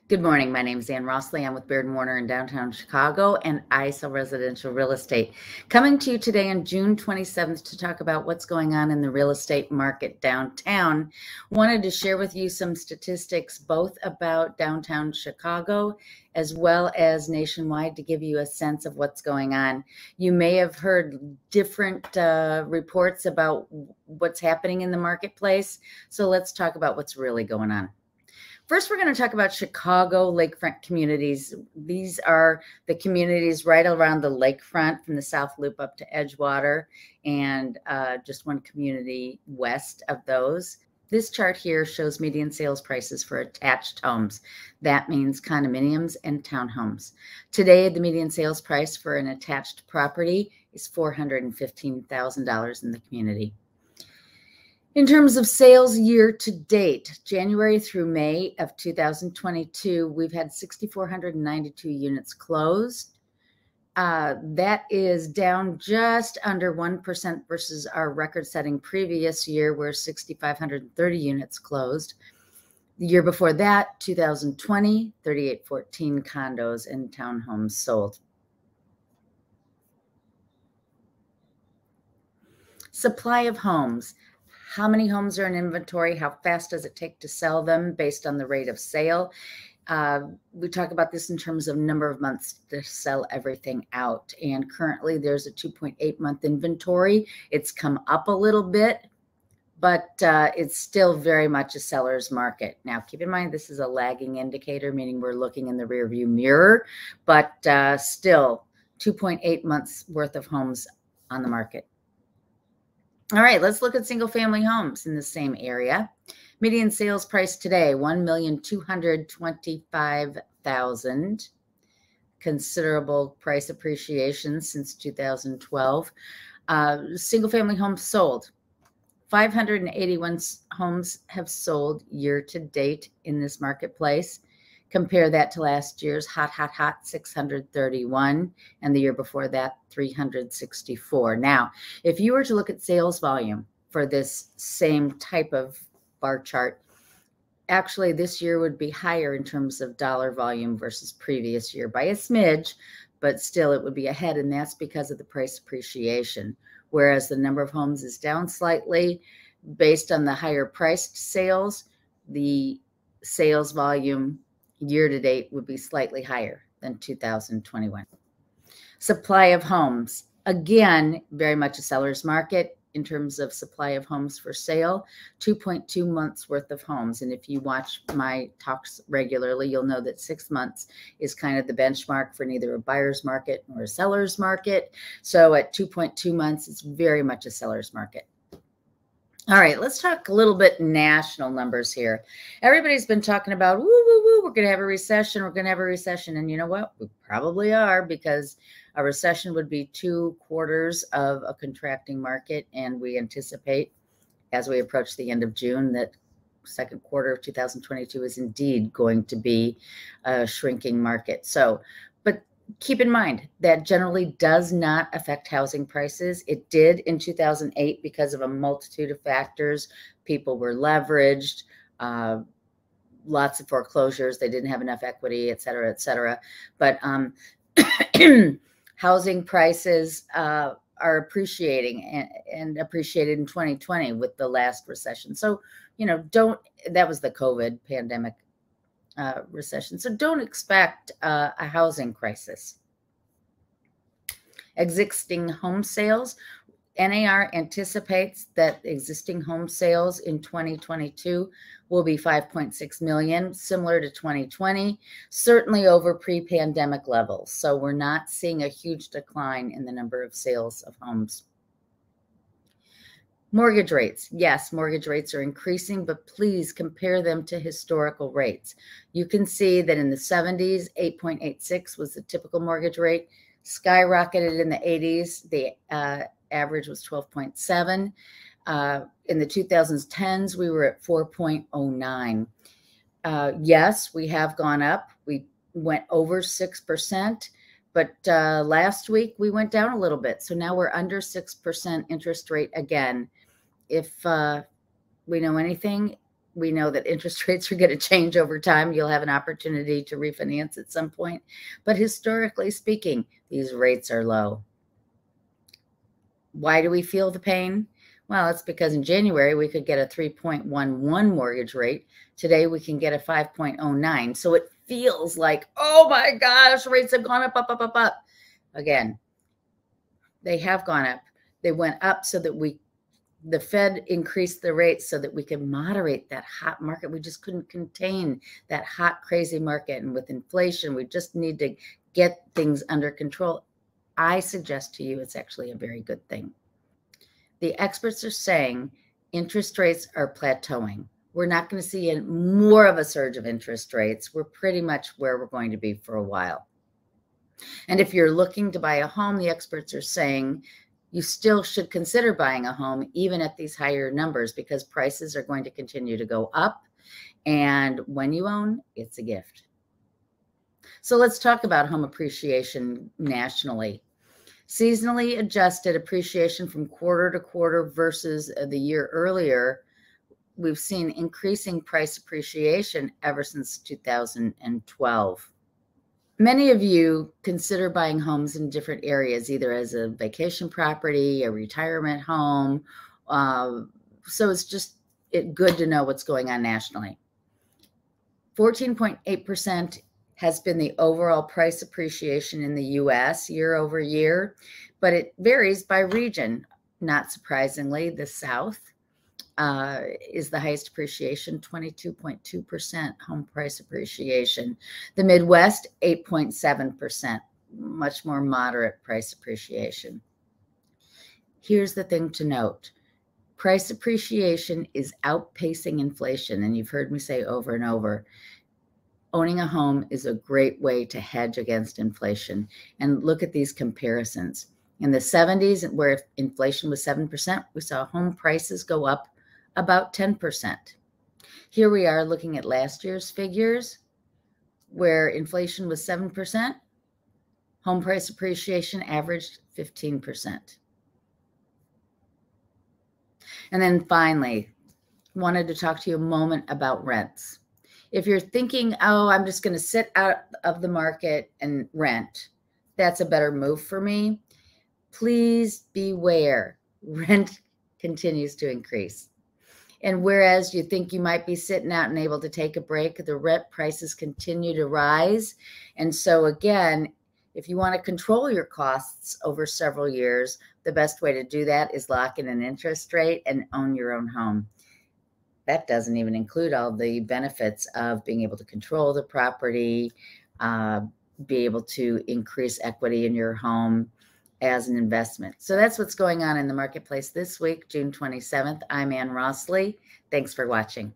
Good morning. My name is Ann Rossley. I'm with Baird Warner in downtown Chicago, and I sell residential real estate. Coming to you today on June 27th to talk about what's going on in the real estate market downtown. Wanted to share with you some statistics both about downtown Chicago as well as nationwide to give you a sense of what's going on. You may have heard different reports about what's happening in the marketplace. So let's talk about what's really going on. First, we're going to talk about Chicago lakefront communities. These are the communities right around the lakefront from the South Loop up to Edgewater, and just one community west of those. This chart here shows median sales prices for attached homes. That means condominiums and townhomes. Today, the median sales price for an attached property is $415,000 in the community. In terms of sales year to date, January through May of 2022, we've had 6,492 units closed. That is down just under 1% versus our record-setting previous year, where 6,530 units closed. The year before that, 2020, 3,814 condos and townhomes sold. Supply of homes. How many homes are in inventory? How fast does it take to sell them based on the rate of sale? We talk about this in terms of number of months to sell everything out. And currently there's a 2.8 month inventory. It's come up a little bit, but it's still very much a seller's market. Now, keep in mind, this is a lagging indicator, meaning we're looking in the rearview mirror, but still 2.8 months worth of homes on the market. All right, let's look at single family homes in the same area. Median sales price today, $1,225,000. Considerable price appreciation since 2012. Single family homes sold. 581 homes have sold year to date in this marketplace. Compare that to last year's hot 631, and the year before that, 364. Now, if you were to look at sales volume for this same type of bar chart, actually this year would be higher in terms of dollar volume versus previous year by a smidge, but still it would be ahead, and that's because of the price appreciation. Whereas the number of homes is down slightly based on the higher priced sales, the sales volume year to date would be slightly higher than 2021. Supply of homes, again, very much a seller's market in terms of supply of homes for sale, 2.2 months worth of homes. And if you watch my talks regularly, you'll know that 6 months is kind of the benchmark for neither a buyer's market nor a seller's market. So at 2.2 months, it's very much a seller's market. All right, let's talk a little bit national numbers here. Everybody's been talking about, woo, woo, woo, we're going to have a recession. We're going to have a recession. And you know what? We probably are, because a recession would be 2 quarters of a contracting market. And we anticipate, as we approach the end of June, that second quarter of 2022 is indeed going to be a shrinking market. So, but keep in mind that generally does not affect housing prices. It did in 2008 because of a multitude of factors. People were leveraged, lots of foreclosures. They didn't have enough equity, et cetera, et cetera. But housing prices are appreciating and appreciated in 2020 with the last recession. So, you know, that was the COVID pandemic recession. So don't expect a housing crisis. Existing home sales. NAR anticipates that existing home sales in 2022 will be 5.6 million, similar to 2020, certainly over pre-pandemic levels. So we're not seeing a huge decline in the number of sales of homes. Mortgage rates. Yes, mortgage rates are increasing, but please compare them to historical rates. You can see that in the 70s, 8.86 was the typical mortgage rate, skyrocketed in the 80s. The average was 12.7. In the 2010s, we were at 4.09. Yes, we have gone up. We went over 6%. But last week we went down a little bit. So now we're under 6% interest rate again. If we know anything, We know that interest rates are going to change over time. You'll have an opportunity to refinance at some point. But historically speaking, these rates are low. Why do we feel the pain? Well, it's because in January, we could get a 3.11 mortgage rate. Today, we can get a 5.09. So it feels like, oh my gosh, rates have gone up, up, up, up, up. Again, they have gone up. They went up so that the Fed increased the rates so that we could moderate that hot market. We just couldn't contain that hot, crazy market. And with inflation, we just need to get things under control. I suggest to you it's actually a very good thing. The experts are saying interest rates are plateauing. We're not going to see more of a surge of interest rates. We're pretty much where we're going to be for a while. And if you're looking to buy a home, the experts are saying you still should consider buying a home even at these higher numbers, because prices are going to continue to go up. And when you own, it's a gift. So let's talk about home appreciation nationally. Seasonally adjusted appreciation from quarter to quarter versus the year earlier, we've seen increasing price appreciation ever since 2012. Many of you consider buying homes in different areas, either as a vacation property, a retirement home. So it's just good to know what's going on nationally. 14.8% has been the overall price appreciation in the U.S. year over year, but it varies by region. Not surprisingly, the South is the highest appreciation, 22.2% home price appreciation. The Midwest, 8.7%, much more moderate price appreciation. Here's the thing to note. Price appreciation is outpacing inflation, and you've heard me say over and over, owning a home is a great way to hedge against inflation. And look at these comparisons. In the 70s, where inflation was 7%, we saw home prices go up about 10%. Here we are looking at last year's figures, where inflation was 7%, home price appreciation averaged 15%. And then finally, wanted to talk to you a moment about rents. If you're thinking, oh, I'm just going to sit out of the market and rent, that's a better move for me. Please beware. Rent continues to increase. And whereas you think you might be sitting out and able to take a break, the rent prices continue to rise. And so again, if you want to control your costs over several years, the best way to do that is lock in an interest rate and own your own home. That doesn't even include all the benefits of being able to control the property, be able to increase equity in your home as an investment. So that's what's going on in the marketplace this week, June 27th. I'm Rossley. Thanks for watching.